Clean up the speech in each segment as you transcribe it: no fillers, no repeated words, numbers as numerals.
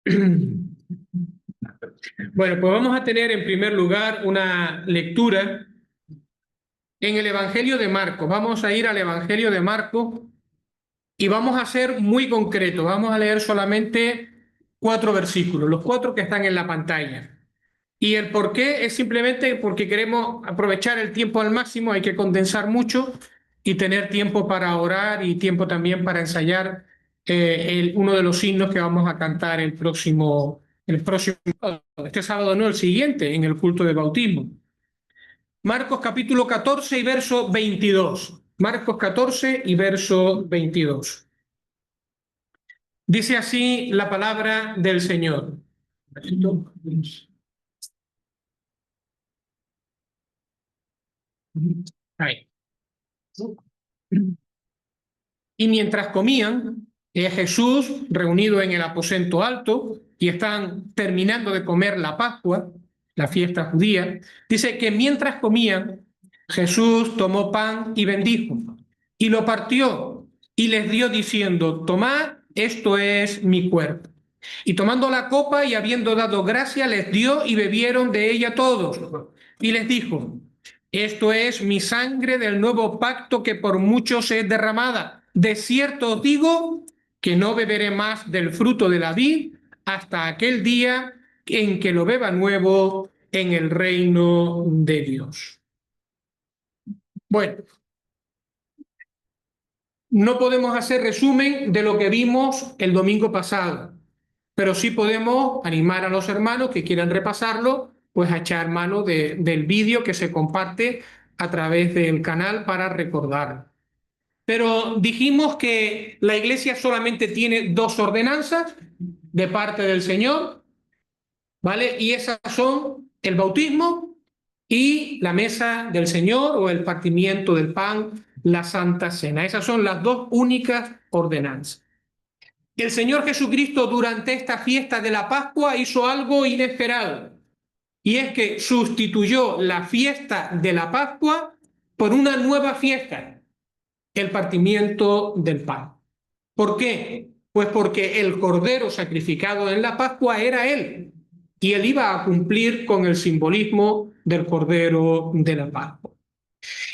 Bueno, pues vamos a tener en primer lugar una lectura en el Evangelio de Marcos. Vamos a ir al Evangelio de Marcos y vamos a ser muy concretos. Vamos a leer solamente 4 versículos, los 4 que están en la pantalla. Y el por qué es simplemente porque queremos aprovechar el tiempo al máximo, hay que condensar mucho y tener tiempo para orar y tiempo también para ensayar uno de los himnos que vamos a cantar el próximo, este sábado no, el siguiente, en el culto de bautismo. Marcos capítulo 14 y verso 22. Marcos 14 y verso 22. Dice así la palabra del Señor. Ahí. Y mientras comían, Jesús, reunido en el aposento alto, y están terminando de comer la Pascua, la fiesta judía, dice que mientras comían, Jesús tomó pan y bendijo, y lo partió, y les dio diciendo, tomad, esto es mi cuerpo. Y tomando la copa y habiendo dado gracia, les dio y bebieron de ella todos. Y les dijo, esto es mi sangre del nuevo pacto que por muchos es derramada. De cierto os digo que no beberé más del fruto de la vid hasta aquel día en que lo beba nuevo en el reino de Dios. Bueno, no podemos hacer resumen de lo que vimos el domingo pasado, pero sí podemos animar a los hermanos que quieran repasarlo, pues a echar mano del vídeo que se comparte a través del canal para recordarlo. Pero dijimos que la Iglesia solamente tiene 2 ordenanzas de parte del Señor, ¿vale? Y esas son el bautismo y la mesa del Señor o el partimiento del pan, la Santa Cena. Esas son las 2 únicas ordenanzas. El Señor Jesucristo durante esta fiesta de la Pascua hizo algo inesperado, y es que sustituyó la fiesta de la Pascua por una nueva fiesta, el partimiento del pan. ¿Por qué? Pues porque el cordero sacrificado en la Pascua era él, y él iba a cumplir con el simbolismo del cordero de la Pascua.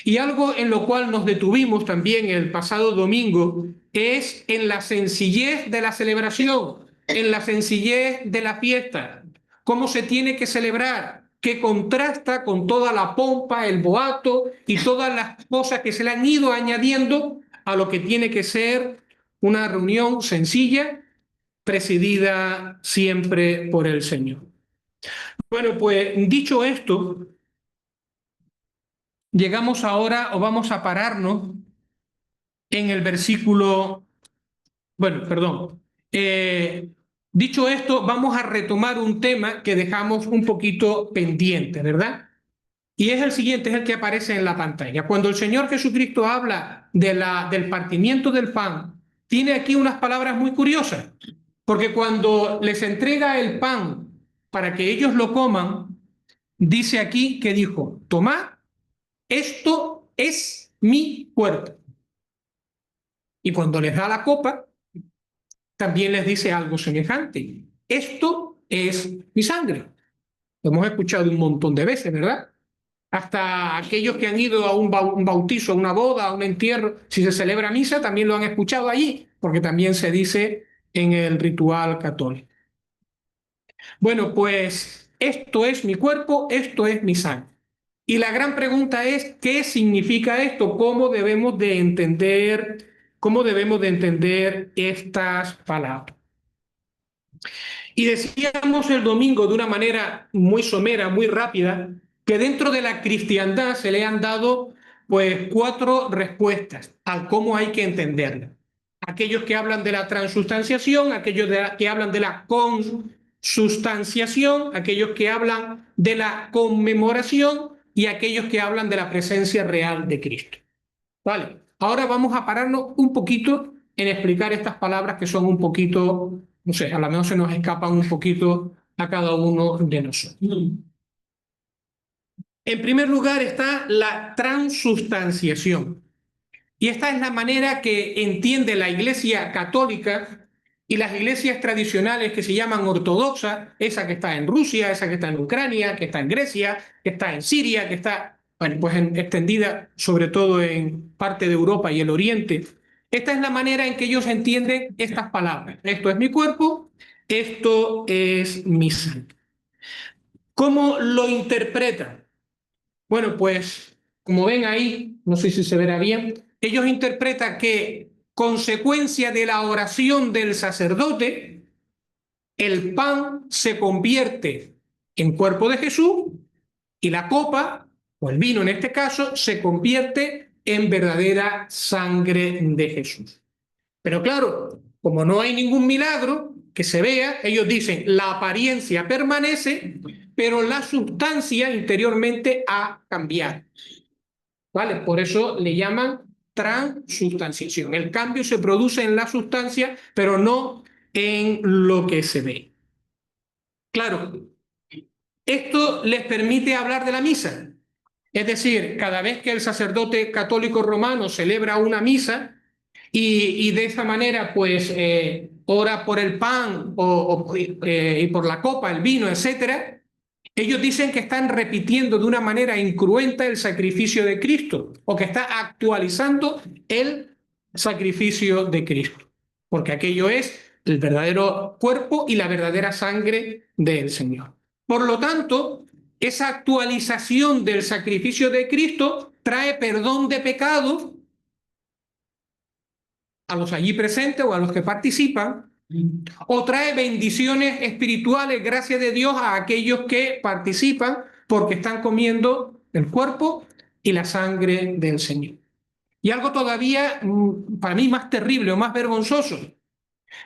Y algo en lo cual nos detuvimos también el pasado domingo es en la sencillez de la celebración, en la sencillez de la fiesta, cómo se tiene que celebrar, que contrasta con toda la pompa, el boato y todas las cosas que se le han ido añadiendo a lo que tiene que ser una reunión sencilla, presidida siempre por el Señor. Bueno, pues dicho esto, llegamos ahora o vamos a pararnos en el versículo, bueno, perdón. Dicho esto, vamos a retomar un tema que dejamos un poquito pendiente, ¿verdad? Y es el siguiente, es el que aparece en la pantalla. Cuando el Señor Jesucristo habla del partimiento del pan, tiene aquí unas palabras muy curiosas, porque cuando les entrega el pan para que ellos lo coman, dice aquí que dijo, tomad, esto es mi cuerpo. Y cuando les da la copa, también les dice algo semejante. Esto es mi sangre. Lo hemos escuchado un montón de veces, ¿verdad? Hasta aquellos que han ido a un bautizo, a una boda, a un entierro, si se celebra misa, también lo han escuchado allí, porque también se dice en el ritual católico. Bueno, pues esto es mi cuerpo, esto es mi sangre. Y la gran pregunta es, ¿qué significa esto? Cómo debemos de entender estas palabras? Y decíamos el domingo de una manera muy somera, muy rápida, que dentro de la cristiandad se le han dado pues 4 respuestas a cómo hay que entenderla. Aquellos que hablan de la transustanciación, aquellos que hablan de la consustanciación, aquellos que hablan de la conmemoración y aquellos que hablan de la presencia real de Cristo. Vale, ahora vamos a pararnos un poquito en explicar estas palabras que son un poquito, no sé, a lo mejor se nos escapan un poquito a cada uno de nosotros. En primer lugar está la transustanciación. Y esta es la manera que entiende la Iglesia Católica y las iglesias tradicionales que se llaman ortodoxas, esa que está en Rusia, esa que está en Ucrania, que está en Grecia, que está en Siria, que está, bueno, pues extendida sobre todo en parte de Europa y el Oriente. Esta es la manera en que ellos entienden estas palabras. Esto es mi cuerpo, esto es mi sangre. ¿Cómo lo interpretan? Bueno, pues como ven ahí, no sé si se verá bien, ellos interpretan que consecuencia de la oración del sacerdote, el pan se convierte en cuerpo de Jesús y la copa, o el vino en este caso, se convierte en verdadera sangre de Jesús. Pero claro, como no hay ningún milagro que se vea, ellos dicen, la apariencia permanece, pero la sustancia interiormente ha cambiado. ¿Vale? Por eso le llaman transustanciación. El cambio se produce en la sustancia, pero no en lo que se ve. Claro, esto les permite hablar de la misa. Es decir, cada vez que el sacerdote católico romano celebra una misa y de esa manera pues ora por el pan y por la copa, el vino, etcétera, ellos dicen que están repitiendo de una manera incruenta el sacrificio de Cristo o que está actualizando el sacrificio de Cristo, porque aquello es el verdadero cuerpo y la verdadera sangre del Señor. Por lo tanto, esa actualización del sacrificio de Cristo trae perdón de pecados a los allí presentes o a los que participan, o trae bendiciones espirituales, gracias de Dios, a aquellos que participan porque están comiendo el cuerpo y la sangre del Señor. Y algo todavía para mí más terrible o más vergonzoso.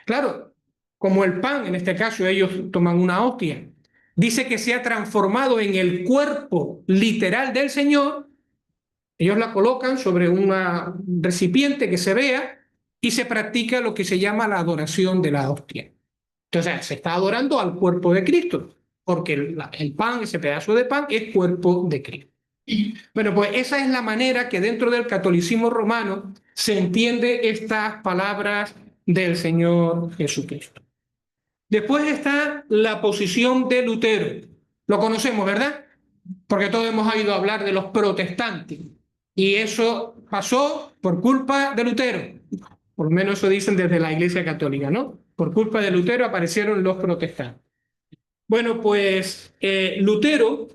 Claro, como el pan, en este caso ellos toman una hostia, dice que se ha transformado en el cuerpo literal del Señor, ellos la colocan sobre un recipiente que se vea y se practica lo que se llama la adoración de la hostia. Entonces se está adorando al cuerpo de Cristo, porque el pan, ese pedazo de pan, es cuerpo de Cristo. Bueno, pues esa es la manera que dentro del catolicismo romano se entiende estas palabras del Señor Jesucristo. Después está la posición de Lutero. Lo conocemos, ¿verdad? Porque todos hemos oído hablar de los protestantes. Y eso pasó por culpa de Lutero. Por lo menos eso dicen desde la Iglesia Católica, ¿no? Por culpa de Lutero aparecieron los protestantes. Bueno, pues Lutero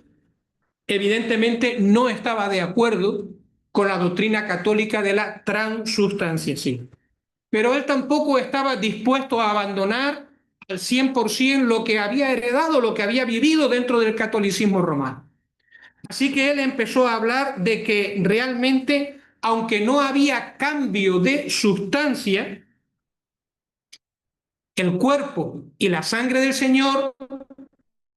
evidentemente no estaba de acuerdo con la doctrina católica de la transustanciación. Pero él tampoco estaba dispuesto a abandonar al 100% lo que había heredado, lo que había vivido dentro del catolicismo romano. Así que él empezó a hablar de que realmente, aunque no había cambio de sustancia, el cuerpo y la sangre del Señor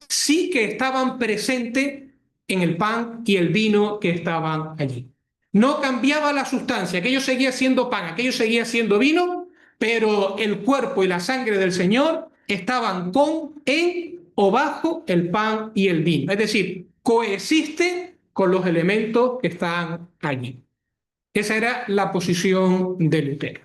sí que estaban presentes en el pan y el vino que estaban allí. No cambiaba la sustancia, aquello seguía siendo pan, aquello seguía siendo vino, pero el cuerpo y la sangre del Señor estaban con, en o bajo el pan y el vino. Es decir, coexisten con los elementos que están allí. Esa era la posición de Lutero.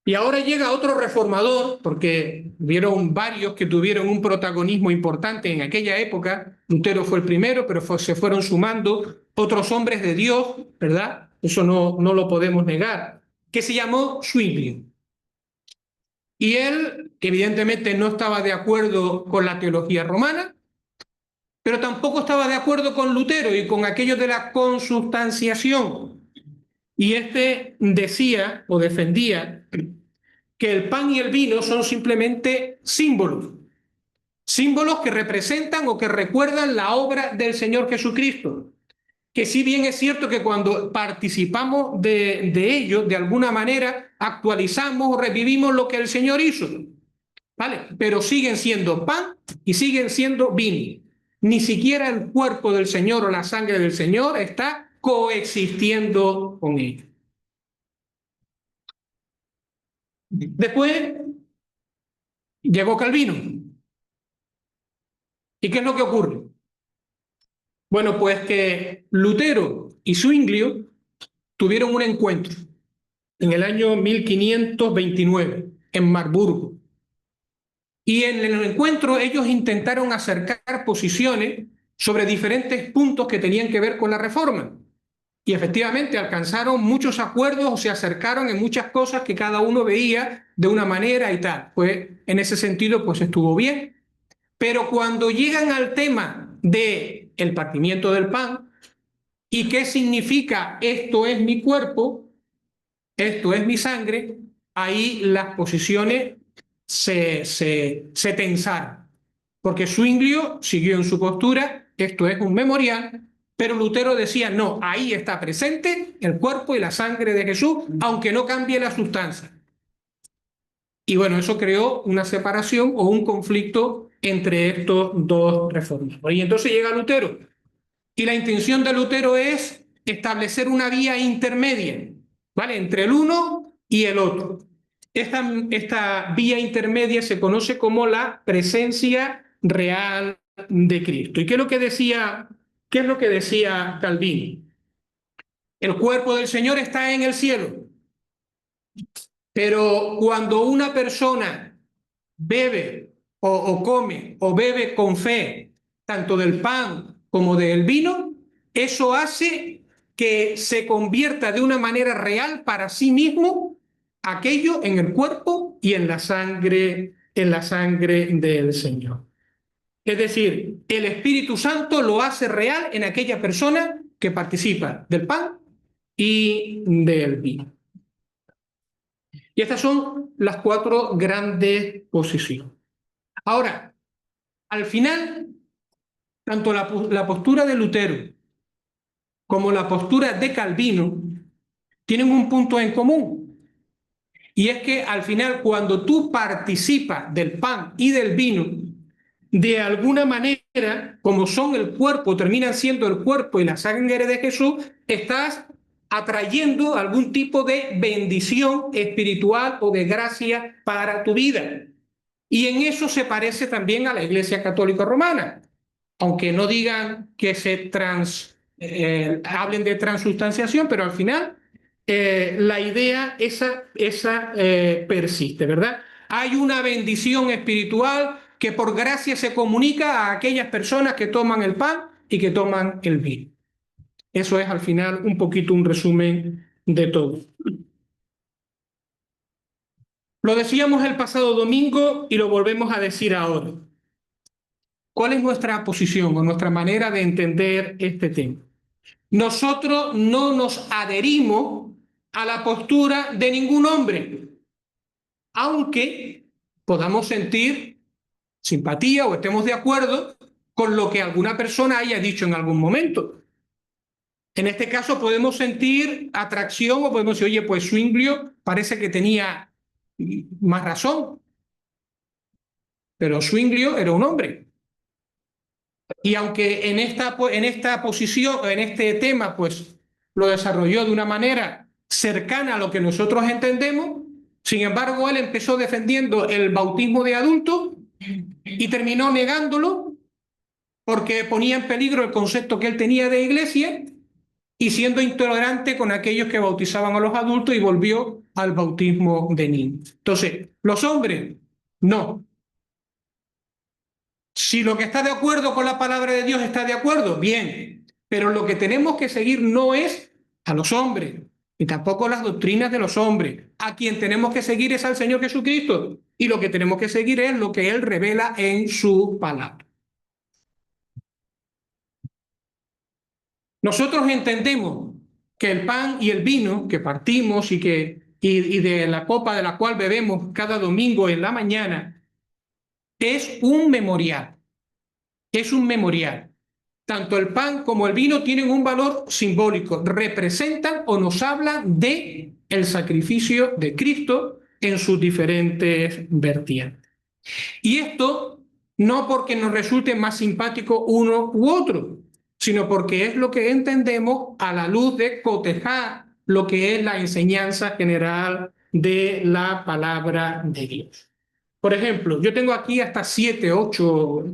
Y ahora llega otro reformador, porque vieron varios que tuvieron un protagonismo importante en aquella época. Lutero fue el primero, pero se fueron sumando otros hombres de Dios, ¿verdad? Eso no lo podemos negar, que se llamó Zwingli. Y él, evidentemente, no estaba de acuerdo con la teología romana, pero tampoco estaba de acuerdo con Lutero y con aquello de la consubstanciación. Y este decía o defendía que el pan y el vino son simplemente símbolos, símbolos que representan o que recuerdan la obra del Señor Jesucristo. Que si bien es cierto que cuando participamos de ello, de alguna manera actualizamos o revivimos lo que el Señor hizo, ¿vale? Pero siguen siendo pan y siguen siendo vino. Ni siquiera el cuerpo del Señor o la sangre del Señor está coexistiendo con ellos. Después llegó Calvino. ¿Y qué es lo que ocurre? Bueno, pues que Lutero y Zwinglio tuvieron un encuentro en el año 1529. en Marburgo. Y en el encuentro ellos intentaron acercar posiciones sobre diferentes puntos que tenían que ver con la reforma. Y efectivamente alcanzaron muchos acuerdos o se acercaron en muchas cosas que cada uno veía de una manera y tal. Pues en ese sentido pues estuvo bien. Pero cuando llegan al tema del partimiento del pan y qué significa esto es mi cuerpo, esto es mi sangre, ahí las posiciones se tensaron. Porque Zwinglio siguió en su postura, esto es un memorial, pero Lutero decía, no, ahí está presente el cuerpo y la sangre de Jesús, aunque no cambie la sustancia. Y bueno, eso creó una separación o un conflicto entre estos dos reformadores. Y entonces llega Lutero. Y la intención de Lutero es establecer una vía intermedia, ¿vale? Entre el uno y el otro. Esta vía intermedia se conoce como la presencia real de Cristo. ¿Y qué es lo que decía Calvino? El cuerpo del Señor está en el cielo, pero cuando una persona bebe o come o bebe con fe, tanto del pan como del vino, eso hace que se convierta de una manera real para sí mismo aquello en el cuerpo y en la sangre del Señor. Es decir, el Espíritu Santo lo hace real en aquella persona que participa del pan y del vino. Y estas son las cuatro grandes posiciones. Ahora, al final, tanto la postura de Lutero como la postura de Calvino tienen un punto en común. Y es que al final, cuando tú participas del pan y del vino, de alguna manera, como son el cuerpo, terminan siendo el cuerpo y la sangre de Jesús, estás atrayendo algún tipo de bendición espiritual o de gracia para tu vida. Y en eso se parece también a la Iglesia Católica Romana, aunque no digan que hablen de transustanciación, pero al final la idea esa persiste, ¿verdad? Hay una bendición espiritual que por gracia se comunica a aquellas personas que toman el pan y que toman el vino. Eso es al final un poquito un resumen de todo. Lo decíamos el pasado domingo y lo volvemos a decir ahora. ¿Cuál es nuestra posición o nuestra manera de entender este tema? Nosotros no nos adherimos a la postura de ningún hombre, aunque podamos sentir simpatía o estemos de acuerdo con lo que alguna persona haya dicho en algún momento. En este caso podemos sentir atracción o podemos decir, oye, pues Zwinglio parece que tenía más razón, pero Zwinglio era un hombre. Y aunque en esta posición, en este tema, pues lo desarrolló de una manera cercana a lo que nosotros entendemos, sin embargo, él empezó defendiendo el bautismo de adultos y terminó negándolo porque ponía en peligro el concepto que él tenía de iglesia y siendo intolerante con aquellos que bautizaban a los adultos y volvió al bautismo de niños. Entonces, los hombres, no. Si lo que está de acuerdo con la palabra de Dios está de acuerdo, bien, pero lo que tenemos que seguir no es a los hombres, ni tampoco las doctrinas de los hombres. A quien tenemos que seguir es al Señor Jesucristo, y lo que tenemos que seguir es lo que Él revela en su palabra. Nosotros entendemos que el pan y el vino que partimos y de la copa de la cual bebemos cada domingo en la mañana es un memorial. Es un memorial. Tanto el pan como el vino tienen un valor simbólico, representan o nos hablan de el sacrificio de Cristo en sus diferentes vertientes. Y esto no porque nos resulte más simpático uno u otro, sino porque es lo que entendemos a la luz de cotejar lo que es la enseñanza general de la palabra de Dios. Por ejemplo, yo tengo aquí hasta 7, 8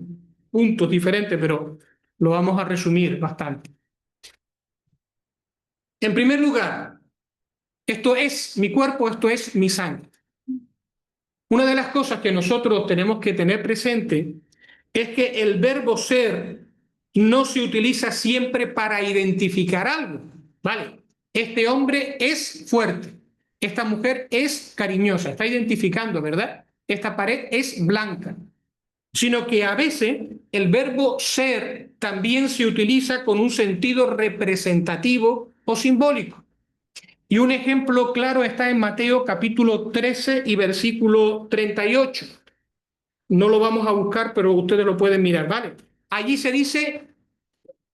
puntos diferentes, pero lo vamos a resumir bastante. En primer lugar, esto es mi cuerpo, esto es mi sangre. Una de las cosas que nosotros tenemos que tener presente es que el verbo ser no se utiliza siempre para identificar algo, ¿vale? Este hombre es fuerte, esta mujer es cariñosa, está identificando, ¿verdad? Esta pared es blanca, sino que a veces el verbo ser también se utiliza con un sentido representativo o simbólico. Y un ejemplo claro está en Mateo capítulo 13 y versículo 38. No lo vamos a buscar, pero ustedes lo pueden mirar, ¿vale? Allí se dice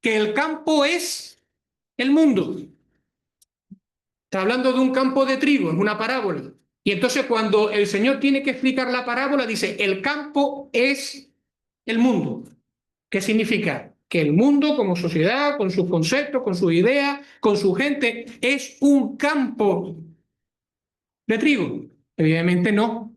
que el campo es el mundo. Está hablando de un campo de trigo, es una parábola. Y entonces cuando el Señor tiene que explicar la parábola, dice, el campo es el mundo. ¿Qué significa? Que el mundo como sociedad, con sus conceptos, con sus ideas, con su gente, es un campo de trigo. Evidentemente no.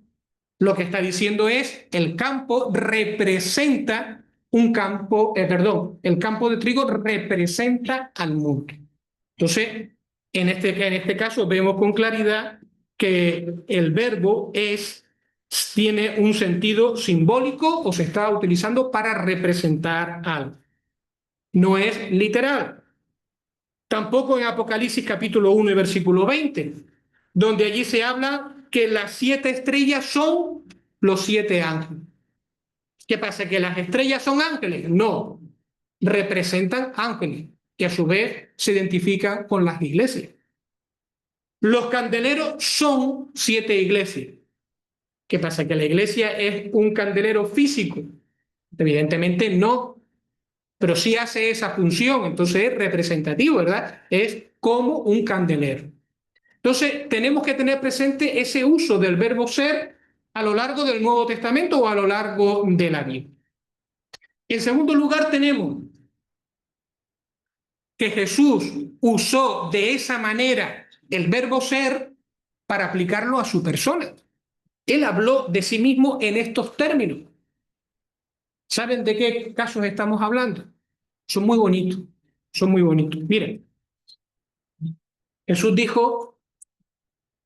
Lo que está diciendo es el campo representa un campo, perdón, el campo de trigo representa al mundo. Entonces, en este caso vemos con claridad que el verbo tiene un sentido simbólico o se está utilizando para representar algo. No es literal. Tampoco en Apocalipsis capítulo 1 y versículo 20, donde allí se habla que las 7 estrellas son los 7 ángeles. ¿Qué pasa? ¿Que las estrellas son ángeles? No, representan ángeles, que a su vez se identifican con las iglesias. Los candeleros son 7 iglesias. ¿Qué pasa? ¿Que la iglesia es un candelero físico? Evidentemente no, pero sí hace esa función, entonces es representativo, ¿verdad? Es como un candelero. Entonces, tenemos que tener presente ese uso del verbo ser a lo largo del Nuevo Testamento o a lo largo de la Biblia. En segundo lugar, tenemos que Jesús usó de esa manera el verbo ser para aplicarlo a su persona. Él habló de sí mismo en estos términos. ¿Saben de qué casos estamos hablando? Son muy bonitos, son muy bonitos. Miren, Jesús dijo,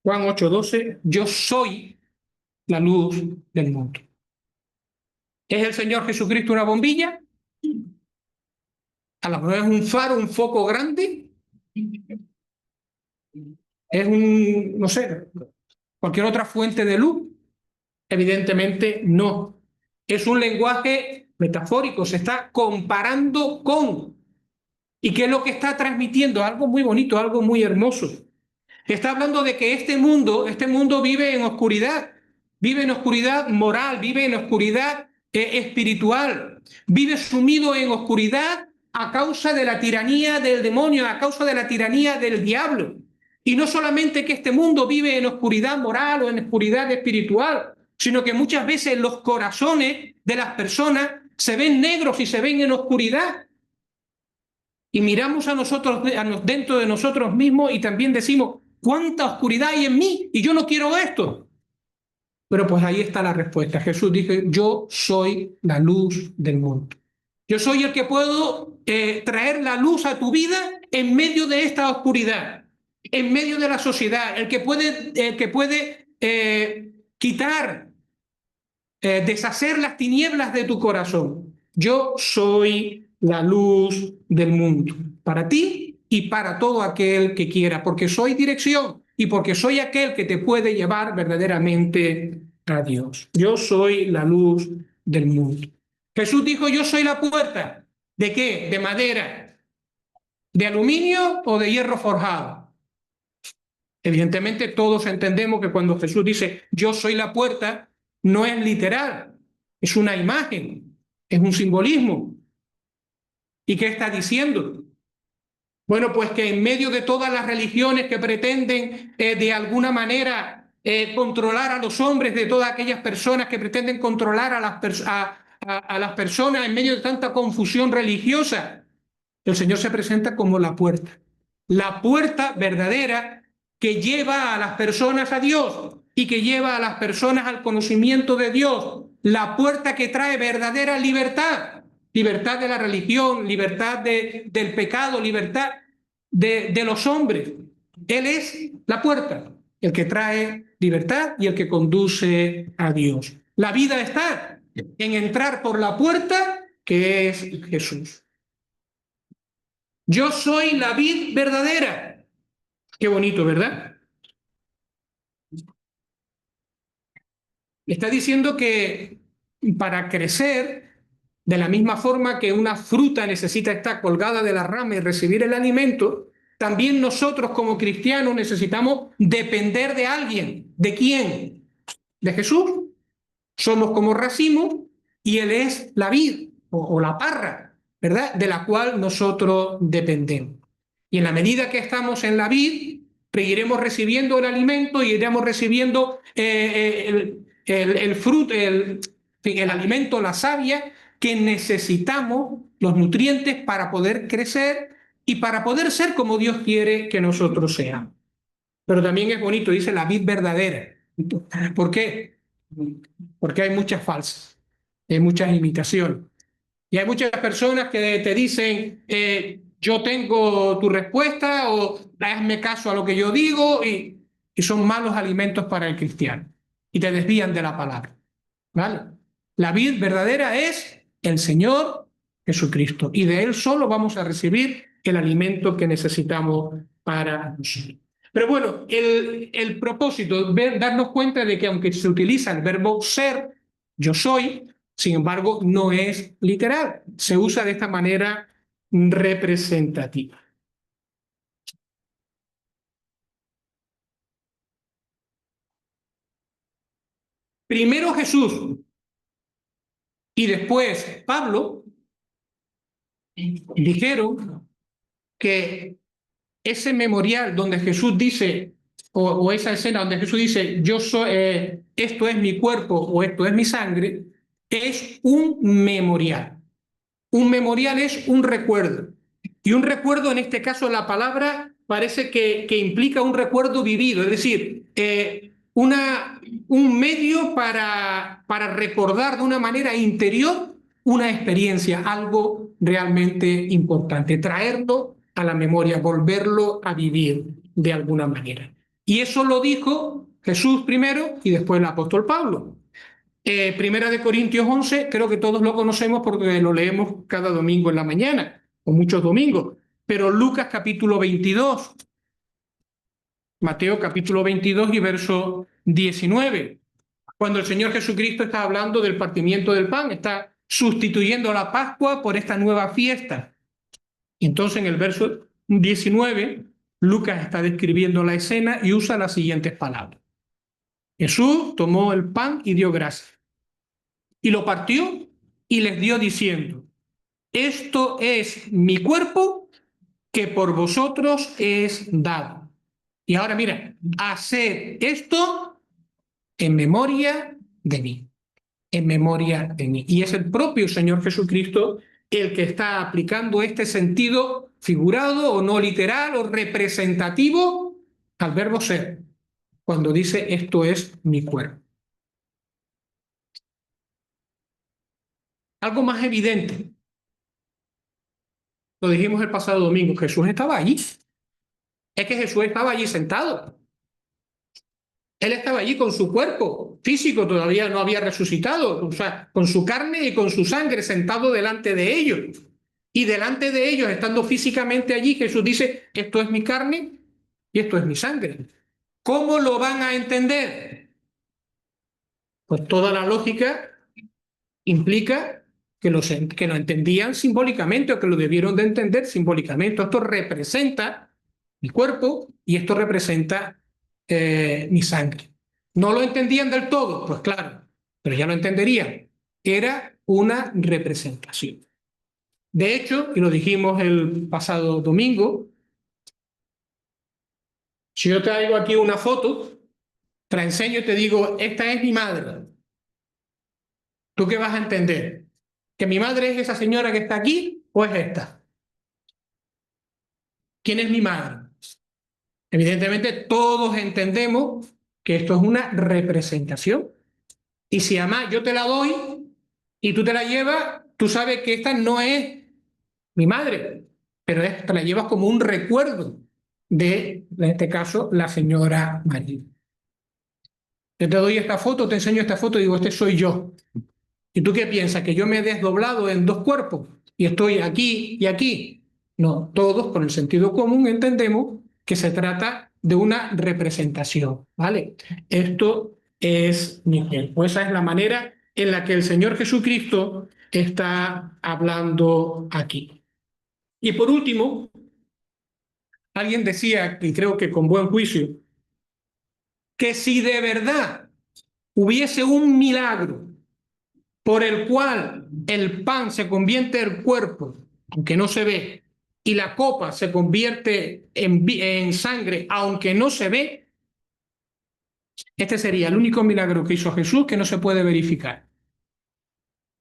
Juan 8:12, yo soy la luz del mundo. ¿Es el Señor Jesucristo una bombilla? A lo mejor es un faro, un foco grande. Es un, no sé, cualquier otra fuente de luz. Evidentemente no. Es un lenguaje metafórico, se está comparando con. ¿Y qué es lo que está transmitiendo? Algo muy bonito, algo muy hermoso. Está hablando de que este mundo vive en oscuridad moral, vive en oscuridad espiritual, vive sumido en oscuridad a causa de la tiranía del demonio, a causa de la tiranía del diablo. Y no solamente que este mundo vive en oscuridad moral o en oscuridad espiritual, sino que muchas veces los corazones de las personas se ven negros y se ven en oscuridad. Y miramos a nosotros, dentro de nosotros mismos y también decimos, ¿cuánta oscuridad hay en mí? Y yo no quiero esto. Pero pues ahí está la respuesta. Jesús dijo, yo soy la luz del mundo. Yo soy el que puedo traer la luz a tu vida en medio de esta oscuridad, en medio de la sociedad, el que puede quitar, deshacer las tinieblas de tu corazón. Yo soy la luz del mundo, para ti y para todo aquel que quiera, porque soy dirección y porque soy aquel que te puede llevar verdaderamente a Dios. Yo soy la luz del mundo. Jesús dijo, yo soy la puerta. ¿De qué? De madera, de aluminio o de hierro forjado. Evidentemente todos entendemos que cuando Jesús dice, yo soy la puerta, no es literal, es una imagen, es un simbolismo. ¿Y qué está diciendo? Bueno, pues que en medio de todas las religiones que pretenden de alguna manera controlar a los hombres, de todas aquellas personas que pretenden controlar a las personas en medio de tanta confusión religiosa, el Señor se presenta como la puerta verdadera que lleva a las personas a Dios y que lleva a las personas al conocimiento de Dios, la puerta que trae verdadera libertad, libertad de la religión, libertad del pecado, libertad de los hombres. Él es la puerta. el que trae libertad y el que conduce a Dios. La vida está en entrar por la puerta que es Jesús. Yo soy la vid verdadera. Qué bonito, ¿verdad? Está diciendo que para crecer, de la misma forma que una fruta necesita estar colgada de la rama y recibir el alimento, también nosotros como cristianos necesitamos depender de alguien. ¿De quién? De Jesús. Somos como racimos y Él es la vid o la parra, ¿verdad? De la cual nosotros dependemos. Y en la medida que estamos en la vid, iremos recibiendo el alimento y iremos recibiendo el fruto, el alimento, la savia que necesitamos, los nutrientes para poder crecer y para poder ser como Dios quiere que nosotros seamos. Pero también es bonito, dice la vid verdadera. ¿Por qué? Porque hay muchas falsas, hay muchas imitaciones. Y hay muchas personas que te dicen, yo tengo tu respuesta o hazme caso a lo que yo digo y son malos alimentos para el cristiano y te desvían de la palabra. ¿Vale? La vid verdadera es el Señor Jesucristo y de Él solo vamos a recibir el alimento que necesitamos para nosotros. Pero bueno, el propósito, darnos cuenta de que aunque se utiliza el verbo ser, yo soy, sin embargo, no es literal, se usa de esta manera representativa. Primero Jesús y después Pablo dijeron que ese memorial donde Jesús dice, o esa escena donde Jesús dice, yo soy, esto es mi cuerpo o esto es mi sangre, es un memorial. Un memorial es un recuerdo. Y un recuerdo, en este caso, la palabra parece que implica un recuerdo vivido, es decir, un medio para recordar de una manera interior una experiencia, algo realmente importante, traerlo a la memoria, volverlo a vivir de alguna manera. Y eso lo dijo Jesús primero y después el apóstol Pablo. Primera de Corintios 11, creo que todos lo conocemos porque lo leemos cada domingo en la mañana, o muchos domingos. Pero Lucas capítulo 22, Mateo capítulo 22 y verso 19, cuando el Señor Jesucristo está hablando del partimiento del pan, está sustituyendo la Pascua por esta nueva fiesta. Y entonces en el verso 19, Lucas está describiendo la escena y usa las siguientes palabras. Jesús tomó el pan y dio gracias. Y lo partió y les dio diciendo, esto es mi cuerpo que por vosotros es dado. Y ahora mira, haced esto en memoria de mí, en memoria de mí. Y es el propio Señor Jesucristo el que está aplicando este sentido figurado o no literal o representativo al verbo ser, cuando dice esto es mi cuerpo. Algo más evidente, lo dijimos el pasado domingo, Jesús estaba allí. Es que Jesús estaba allí sentado. Él estaba allí con su cuerpo físico, todavía no había resucitado, o sea, con su carne y con su sangre sentado delante de ellos. Y delante de ellos, estando físicamente allí, Jesús dice, esto es mi carne y esto es mi sangre. ¿Cómo lo van a entender? Pues toda la lógica implica que lo entendían simbólicamente o que lo debieron de entender simbólicamente. Esto representa mi cuerpo y esto representa mi sangre. ¿No lo entendían del todo? Pues claro, pero ya lo entenderían. Era una representación. De hecho, y lo dijimos el pasado domingo, si yo traigo aquí una foto, te la enseño y te digo, esta es mi madre. ¿Tú qué vas a entender? ¿Que mi madre es esa señora que está aquí o es esta? ¿Quién es mi madre? Evidentemente todos entendemos que esto es una representación. Y si además yo te la doy y tú te la llevas, tú sabes que esta no es mi madre, pero te la llevas como un recuerdo. en este caso, la señora María. Yo te doy esta foto, te enseño esta foto y digo, este soy yo. ¿Y tú qué piensas? ¿Que yo me he desdoblado en dos cuerpos y estoy aquí y aquí? No, todos con el sentido común entendemos que se trata de una representación, ¿vale? Esto es mi cuerpo. Esa es la manera en la que el Señor Jesucristo está hablando aquí. Y por último, alguien decía, y creo que con buen juicio, que si de verdad hubiese un milagro por el cual el pan se convierte en cuerpo, aunque no se ve, y la copa se convierte en sangre, aunque no se ve, este sería el único milagro que hizo Jesús que no se puede verificar.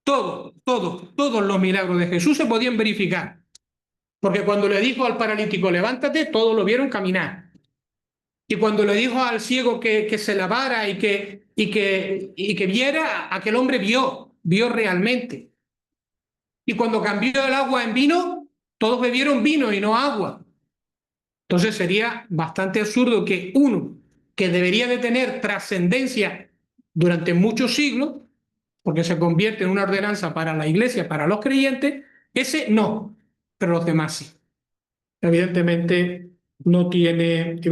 Todos los milagros de Jesús se podían verificar, porque cuando le dijo al paralítico, levántate, todos lo vieron caminar. Y cuando le dijo al ciego que se lavara y que viera, aquel hombre vio realmente. Y cuando cambió el agua en vino, todos bebieron vino y no agua. Entonces sería bastante absurdo que uno que debería de tener trascendencia durante muchos siglos, porque se convierte en una ordenanza para la iglesia, para los creyentes, ese no, pero los demás sí. Evidentemente no tiene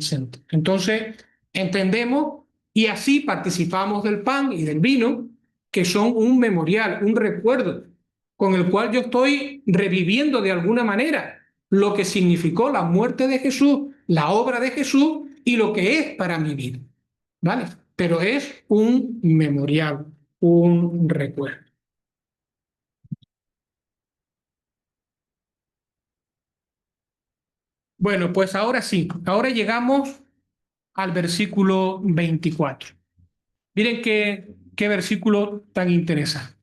sentido. Entonces, entendemos y así participamos del pan y del vino, que son un memorial, un recuerdo, con el cual yo estoy reviviendo de alguna manera lo que significó la muerte de Jesús, la obra de Jesús y lo que es para mi vida. ¿Vale? Pero es un memorial, un recuerdo. Bueno, pues ahora sí, ahora llegamos al versículo 24. Miren qué versículo tan interesante.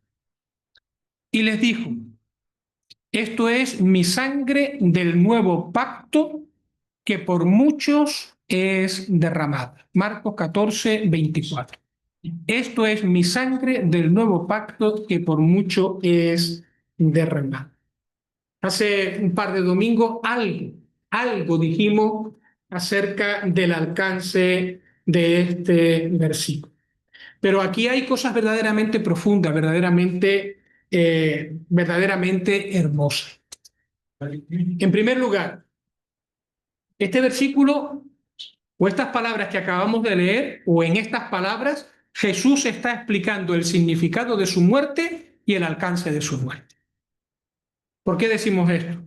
Y les dijo, esto es mi sangre del nuevo pacto que por muchos es derramada. Marcos 14, 24. Esto es mi sangre del nuevo pacto que por mucho es derramada. Hace un par de domingos algo dijimos acerca del alcance de este versículo. Pero aquí hay cosas verdaderamente profundas, verdaderamente hermosas. En primer lugar, este versículo o estas palabras que acabamos de leer, o en estas palabras, Jesús está explicando el significado de su muerte y el alcance de su muerte. ¿Por qué decimos esto?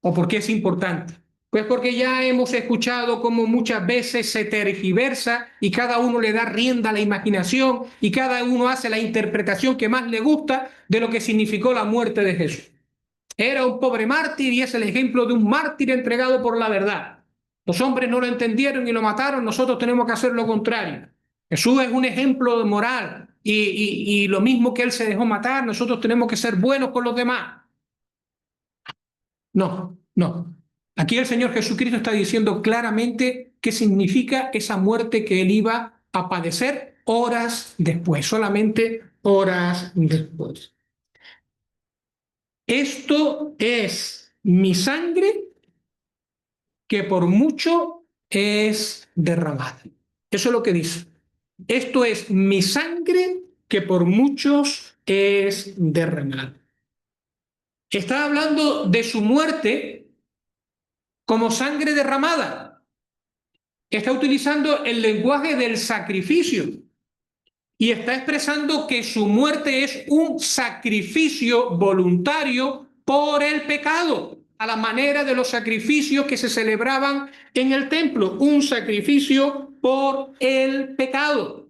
¿O por qué es importante? Pues porque ya hemos escuchado cómo muchas veces se tergiversa y cada uno le da rienda a la imaginación y cada uno hace la interpretación que más le gusta de lo que significó la muerte de Jesús. Era un pobre mártir y es el ejemplo de un mártir entregado por la verdad. Los hombres no lo entendieron y lo mataron, nosotros tenemos que hacer lo contrario. Jesús es un ejemplo de moral y lo mismo que él se dejó matar, nosotros tenemos que ser buenos con los demás. No, no. Aquí el Señor Jesucristo está diciendo claramente qué significa esa muerte que él iba a padecer horas después, solamente horas después. Esto es mi sangre que por mucho es derramada. Eso es lo que dice. Esto es mi sangre que por muchos es derramada. Está hablando de su muerte como sangre derramada. Está utilizando el lenguaje del sacrificio y está expresando que su muerte es un sacrificio voluntario por el pecado, a la manera de los sacrificios que se celebraban en el templo, un sacrificio por el pecado.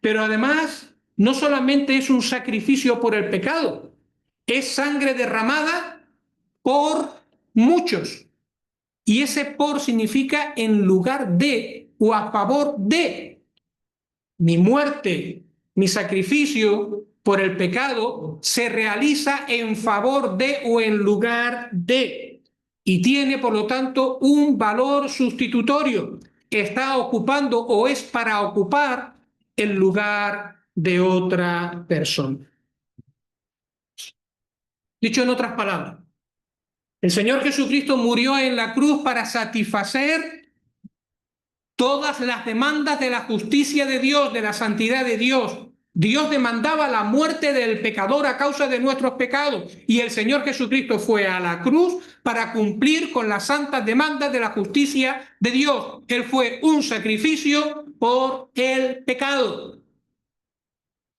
Pero además, no solamente es un sacrificio por el pecado, es sangre derramada por muchos. Y ese por significa en lugar de o a favor de. Mi muerte, mi sacrificio por el pecado se realiza en favor de o en lugar de. Y tiene, por lo tanto, un valor sustitutorio. Está ocupando o es para ocupar el lugar de otra persona. Dicho en otras palabras, El Señor Jesucristo murió en la cruz para satisfacer todas las demandas de la justicia de Dios, de la santidad de Dios. Dios demandaba la muerte del pecador a causa de nuestros pecados y el Señor Jesucristo fue a la cruz para cumplir con las santas demandas de la justicia de Dios. Él fue un sacrificio por el pecado.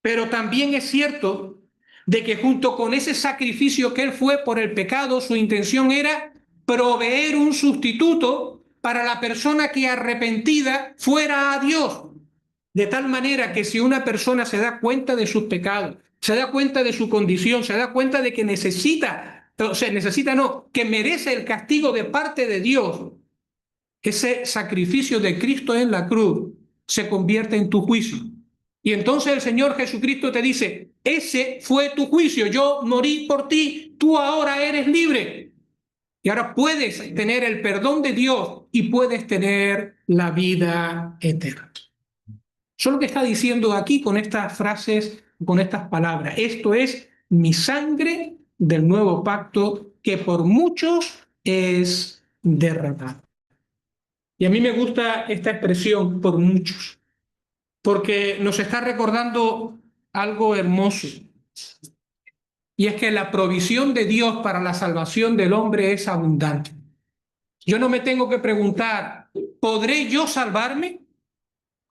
Pero también es cierto de que junto con ese sacrificio que Él fue por el pecado, su intención era proveer un sustituto para la persona que arrepentida fuera a Dios. De tal manera que si una persona se da cuenta de sus pecados, se da cuenta de su condición, se da cuenta de que necesita, o sea, necesita no, que merece el castigo de parte de Dios, ese sacrificio de Cristo en la cruz se convierte en tu juicio. Y entonces el Señor Jesucristo te dice, ese fue tu juicio, yo morí por ti, tú ahora eres libre. Y ahora puedes tener el perdón de Dios y puedes tener la vida eterna. Eso es lo que está diciendo aquí con estas frases, con estas palabras. Esto es mi sangre del nuevo pacto que por muchos es derramada. Y a mí me gusta esta expresión por muchos, porque nos está recordando algo hermoso. Y es que la provisión de Dios para la salvación del hombre es abundante. Yo no me tengo que preguntar, ¿podré yo salvarme?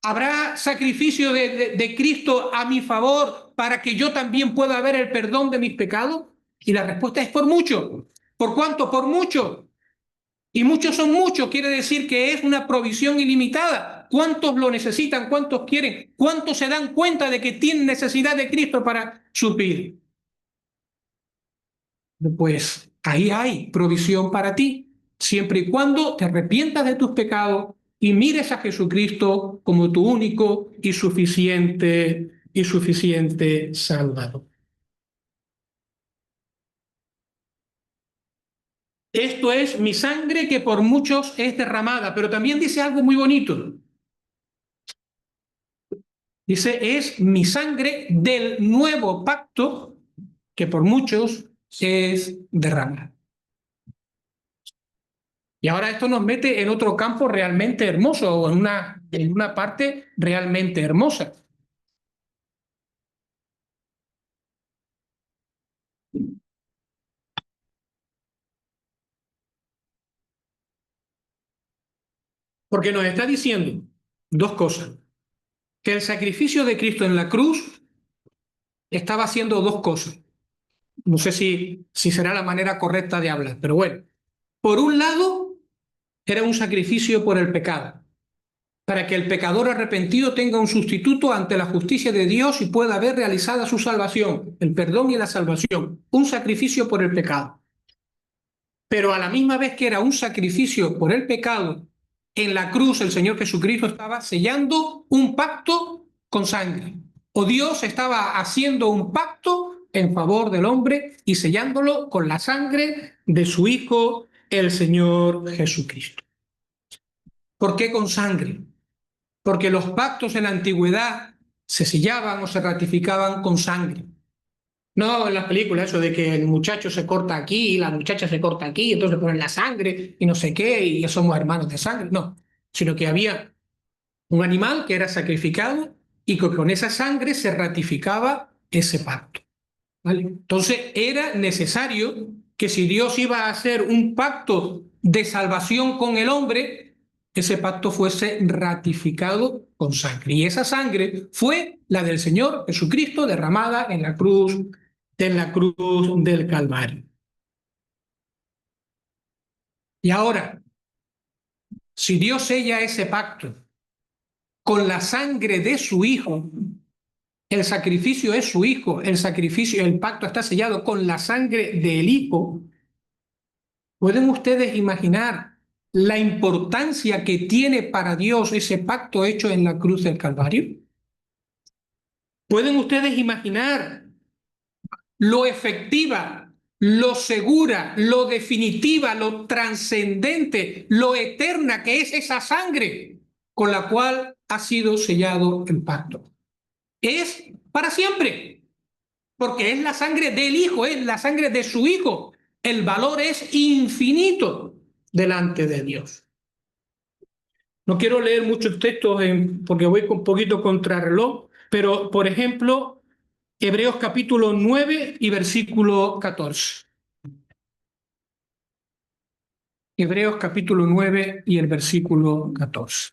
¿Habrá sacrificio de Cristo a mi favor para que yo también pueda ver el perdón de mis pecados? Y la respuesta es por mucho. ¿Por cuánto? Por mucho. Y muchos son muchos, quiere decir que es una provisión ilimitada. ¿Cuántos lo necesitan? ¿Cuántos quieren? ¿Cuántos se dan cuenta de que tienen necesidad de Cristo para suplir? Pues ahí hay provisión para ti, siempre y cuando te arrepientas de tus pecados y mires a Jesucristo como tu único y suficiente Salvador. Esto es mi sangre que por muchos es derramada, pero también dice algo muy bonito. Dice, es mi sangre del nuevo pacto que por muchos es derramada. Y ahora esto nos mete en otro campo realmente hermoso, o en una parte realmente hermosa. Porque nos está diciendo dos cosas. Que el sacrificio de Cristo en la cruz estaba haciendo dos cosas. No sé si será la manera correcta de hablar, pero bueno. Por un lado, era un sacrificio por el pecado, para que el pecador arrepentido tenga un sustituto ante la justicia de Dios y pueda ver realizada su salvación, el perdón y la salvación, un sacrificio por el pecado. Pero a la misma vez que era un sacrificio por el pecado, en la cruz el Señor Jesucristo estaba sellando un pacto con sangre. O Dios estaba haciendo un pacto en favor del hombre y sellándolo con la sangre de su Hijo, el Señor Jesucristo. ¿Por qué con sangre? Porque los pactos en la antigüedad se sellaban o se ratificaban con sangre. No en las películas eso de que el muchacho se corta aquí y la muchacha se corta aquí, entonces ponen la sangre y no sé qué, y ya somos hermanos de sangre. No, sino que había un animal que era sacrificado y que con esa sangre se ratificaba ese pacto. ¿Vale? Entonces era necesario que si Dios iba a hacer un pacto de salvación con el hombre, ese pacto fuese ratificado con sangre. Y esa sangre fue la del Señor Jesucristo derramada en la cruz del Calvario. Y ahora, si Dios sella ese pacto con la sangre de su Hijo, el sacrificio es su Hijo, el pacto está sellado con la sangre del Hijo. ¿Pueden ustedes imaginar la importancia que tiene para Dios ese pacto hecho en la cruz del Calvario? ¿Pueden ustedes imaginar lo efectiva, lo segura, lo definitiva, lo trascendente, lo eterna que es esa sangre con la cual ha sido sellado el pacto? Es para siempre, porque es la sangre del Hijo, es la sangre de su Hijo. el valor es infinito delante de Dios. No quiero leer muchos textos porque voy un poquito contra reloj, pero por ejemplo, Hebreos capítulo 9 y versículo 14. Hebreos capítulo 9 y el versículo 14.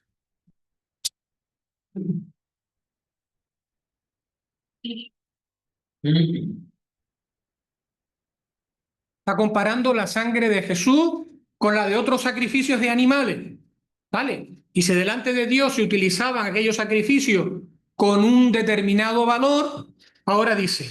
Está comparando la sangre de Jesús con la de otros sacrificios de animales, ¿vale? Y si delante de Dios se utilizaban aquellos sacrificios con un determinado valor, ahora dice,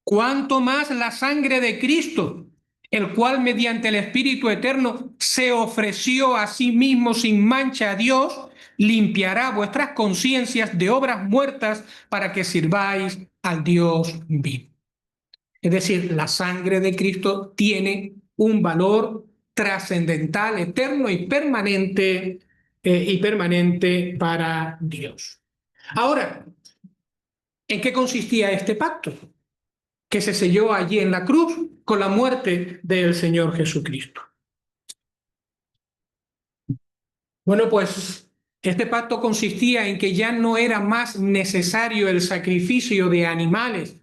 cuánto más la sangre de Cristo, el cual mediante el Espíritu Eterno se ofreció a sí mismo sin mancha a Dios, limpiará vuestras conciencias de obras muertas para que sirváis al Dios vivo. Es decir, la sangre de Cristo tiene un valor trascendental, eterno y permanente para Dios. Ahora, ¿en qué consistía este pacto? Que se selló allí en la cruz con la muerte del Señor Jesucristo. Bueno, pues este pacto consistía en que ya no era más necesario el sacrificio de animales,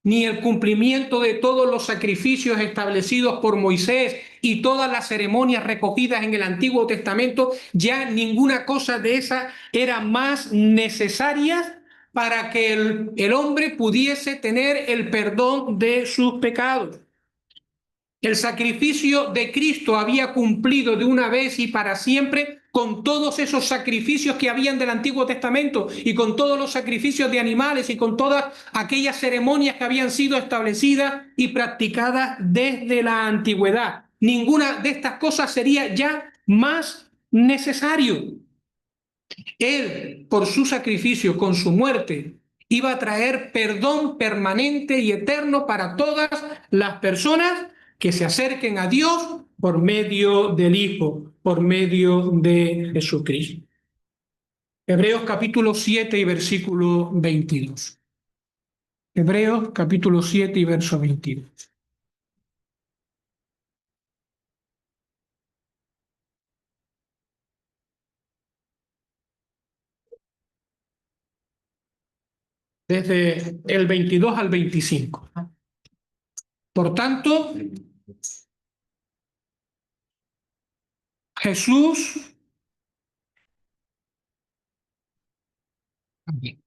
ni el cumplimiento de todos los sacrificios establecidos por Moisés y todas las ceremonias recogidas en el Antiguo Testamento, ya ninguna cosa de esa era más necesaria para que el hombre pudiese tener el perdón de sus pecados. El sacrificio de Cristo había cumplido de una vez y para siempre con todos esos sacrificios que habían del Antiguo Testamento y con todos los sacrificios de animales y con todas aquellas ceremonias que habían sido establecidas y practicadas desde la antigüedad. Ninguna de estas cosas sería ya más necesario. Él, por su sacrificio, con su muerte, iba a traer perdón permanente y eterno para todas las personas que se acerquen a Dios por medio del Hijo, por medio de Jesucristo. Hebreos capítulo 7 y versículo 22. Hebreos capítulo 7 y verso 22. Desde el 22 al 25. Por tanto, Jesús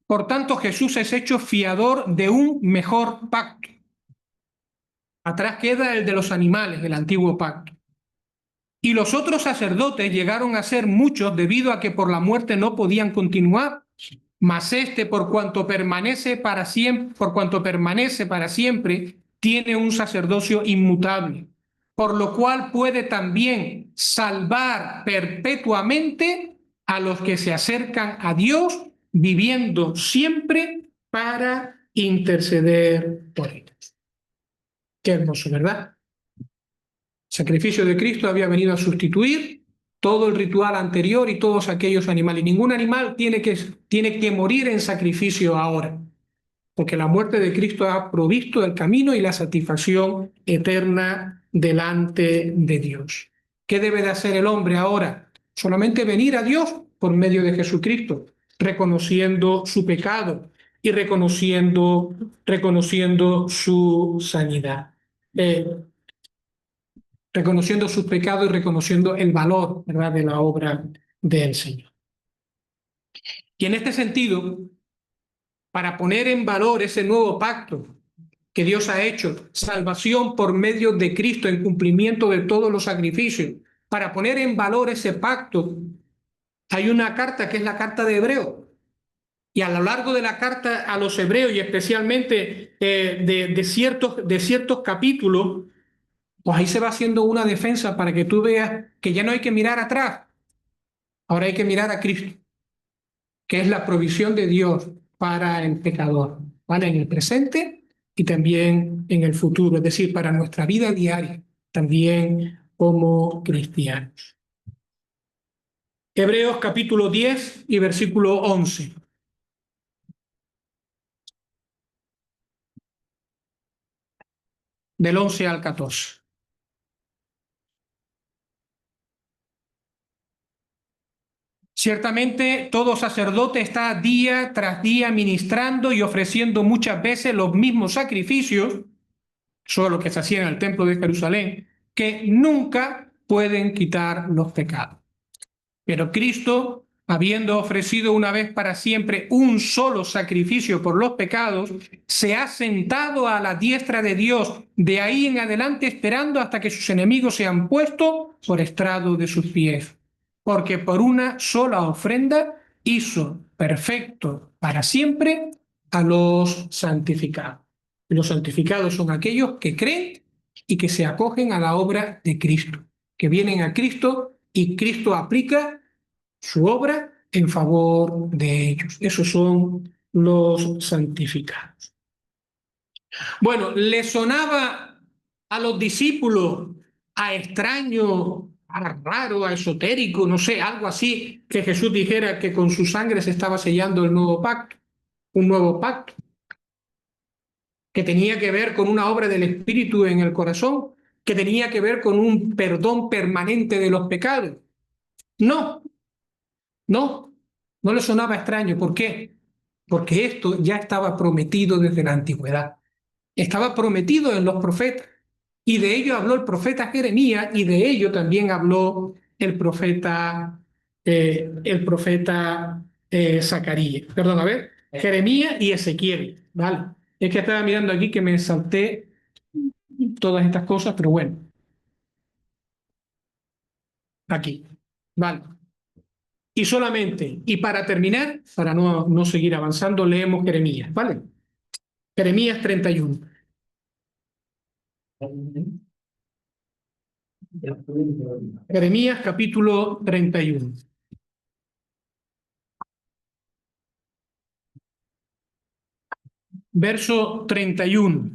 Por tanto, Jesús es hecho fiador de un mejor pacto. Atrás queda el de los animales, el antiguo pacto. Y los otros sacerdotes llegaron a ser muchos debido a que por la muerte no podían continuar, mas este, por cuanto permanece para siempre, tiene un sacerdocio inmutable, por lo cual puede también salvar perpetuamente a los que se acercan a Dios, viviendo siempre para interceder por ellos. Qué hermoso, ¿verdad? El sacrificio de Cristo había venido a sustituir todo el ritual anterior y todos aquellos animales. Ningún animal tiene que morir en sacrificio ahora, porque la muerte de Cristo ha provisto el camino y la satisfacción eterna delante de Dios. ¿Qué debe de hacer el hombre ahora? Solamente venir a Dios por medio de Jesucristo, reconociendo su pecado y reconociendo su sanidad. Reconociendo sus pecados y reconociendo el valor, ¿verdad?, de la obra del Señor. Y en este sentido, para poner en valor ese nuevo pacto que Dios ha hecho, salvación por medio de Cristo en cumplimiento de todos los sacrificios, para poner en valor ese pacto, hay una carta que es la carta de Hebreos. Y a lo largo de la carta a los hebreos y especialmente de ciertos capítulos, pues ahí se va haciendo una defensa para que tú veas que ya no hay que mirar atrás, ahora hay que mirar a Cristo, que es la provisión de Dios para el pecador, ¿vale? En el presente y también en el futuro, es decir, para nuestra vida diaria, también como cristianos. Hebreos capítulo 10 y versículo 11. Del 11 al 14. Ciertamente, todo sacerdote está día tras día ministrando y ofreciendo muchas veces los mismos sacrificios, solo lo que se hacía en el templo de Jerusalén, que nunca pueden quitar los pecados. Pero Cristo, habiendo ofrecido una vez para siempre un solo sacrificio por los pecados, se ha sentado a la diestra de Dios, de ahí en adelante esperando hasta que sus enemigos sean puestos por estrado de sus pies. Porque por una sola ofrenda hizo perfecto para siempre a los santificados. Y los santificados son aquellos que creen y que se acogen a la obra de Cristo, que vienen a Cristo y Cristo aplica su obra en favor de ellos. Esos son los santificados. Bueno, ¿le sonaba a los discípulos a extraño, a raro, a esotérico, no sé, algo así, que Jesús dijera que con su sangre se estaba sellando el nuevo pacto, un nuevo pacto, que tenía que ver con una obra del Espíritu en el corazón, que tenía que ver con un perdón permanente de los pecados? No, no, no le sonaba extraño. ¿Por qué? Porque esto ya estaba prometido desde la antigüedad. Estaba prometido en los profetas. Y de ello habló el profeta Jeremías y de ello también habló el profeta Zacarías. Perdón, a ver, Jeremías y Ezequiel. ¿Vale? Es que estaba mirando aquí que me salté todas estas cosas, pero bueno, aquí. Vale. Y solamente, y para terminar, para no seguir avanzando, leemos Jeremías, ¿vale? Jeremías 31. Jeremías capítulo 31. Verso 31.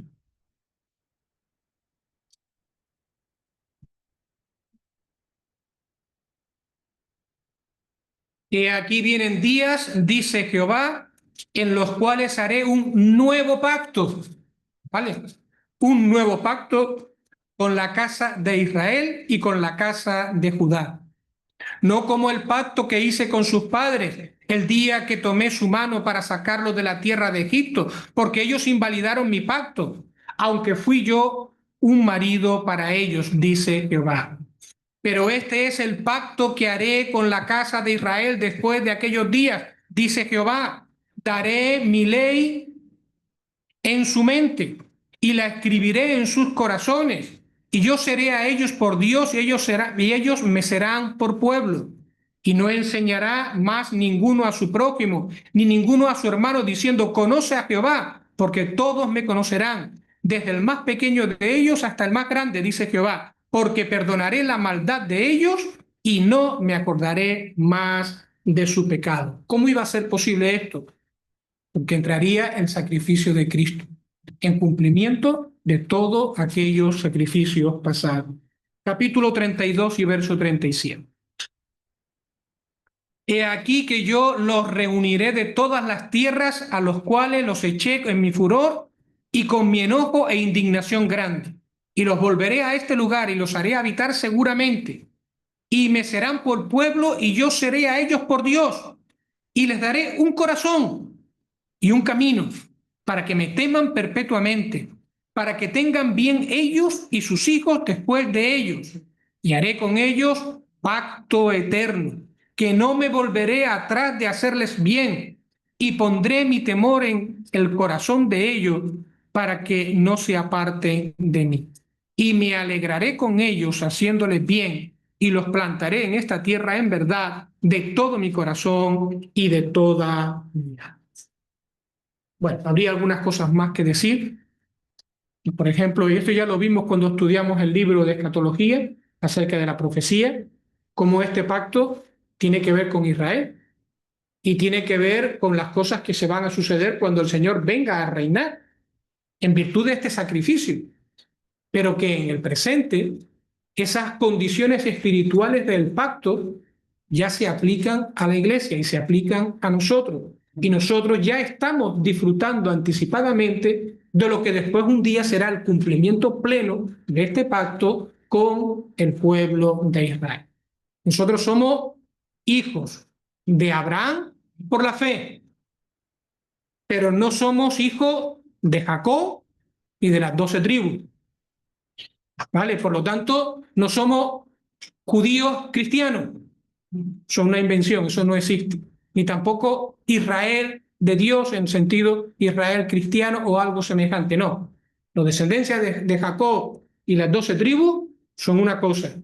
Que aquí vienen días, dice Jehová, en los cuales haré un nuevo pacto, ¿vale? Un nuevo pacto con la casa de Israel y con la casa de Judá. No como el pacto que hice con sus padres el día que tomé su mano para sacarlos de la tierra de Egipto, porque ellos invalidaron mi pacto, aunque fui yo un marido para ellos, dice Jehová. Pero este es el pacto que haré con la casa de Israel después de aquellos días, dice Jehová. Daré mi ley en su mente y la escribiré en sus corazones. Y yo seré a ellos por Dios y ellos me serán por pueblo. Y no enseñará más ninguno a su prójimo, ni ninguno a su hermano, diciendo, conoce a Jehová, porque todos me conocerán, desde el más pequeño de ellos hasta el más grande, dice Jehová, porque perdonaré la maldad de ellos y no me acordaré más de su pecado. ¿Cómo iba a ser posible esto? Porque entraría el sacrificio de Cristo, en cumplimiento de todos aquellos sacrificios pasados. Capítulo 32 y verso 37. He aquí que yo los reuniré de todas las tierras a los cuales los eché en mi furor y con mi enojo e indignación grande. Y los volveré a este lugar y los haré habitar seguramente. Y me serán por pueblo y yo seré a ellos por Dios. Y les daré un corazón y un camino para que me teman perpetuamente, para que tengan bien ellos y sus hijos después de ellos. Y haré con ellos pacto eterno, que no me volveré atrás de hacerles bien, y pondré mi temor en el corazón de ellos para que no se aparten de mí. Y me alegraré con ellos haciéndoles bien, y los plantaré en esta tierra en verdad de todo mi corazón y de toda mi alma. Bueno, habría algunas cosas más que decir. Por ejemplo, y esto ya lo vimos cuando estudiamos el libro de escatología acerca de la profecía, cómo este pacto tiene que ver con Israel y tiene que ver con las cosas que se van a suceder cuando el Señor venga a reinar en virtud de este sacrificio, pero que en el presente esas condiciones espirituales del pacto ya se aplican a la iglesia y se aplican a nosotros. Y nosotros ya estamos disfrutando anticipadamente de lo que después un día será el cumplimiento pleno de este pacto con el pueblo de Israel. Nosotros somos hijos de Abraham por la fe, pero no somos hijos de Jacob y de las 12 tribus, ¿vale? Por lo tanto, no somos judíos cristianos. Eso es una invención, eso no existe. Ni tampoco Israel de Dios en sentido Israel cristiano o algo semejante, no. Los descendencias de Jacob y las 12 tribus son una cosa.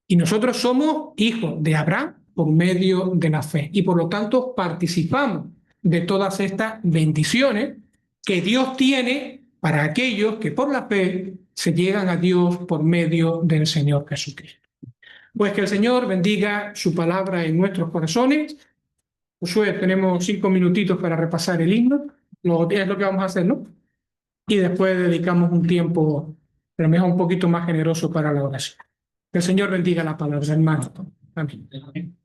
Y nosotros somos hijos de Abraham por medio de la fe. Y por lo tanto participamos de todas estas bendiciones que Dios tiene para aquellos que por la fe se llegan a Dios por medio del Señor Jesucristo. Pues que el Señor bendiga su palabra en nuestros corazones. Josué, tenemos 5 minutitos para repasar el himno. Es lo que vamos a hacer, ¿no? Y después dedicamos un tiempo, pero mejor un poquito más generoso para la oración. Que el Señor bendiga la palabra, hermano. Amén.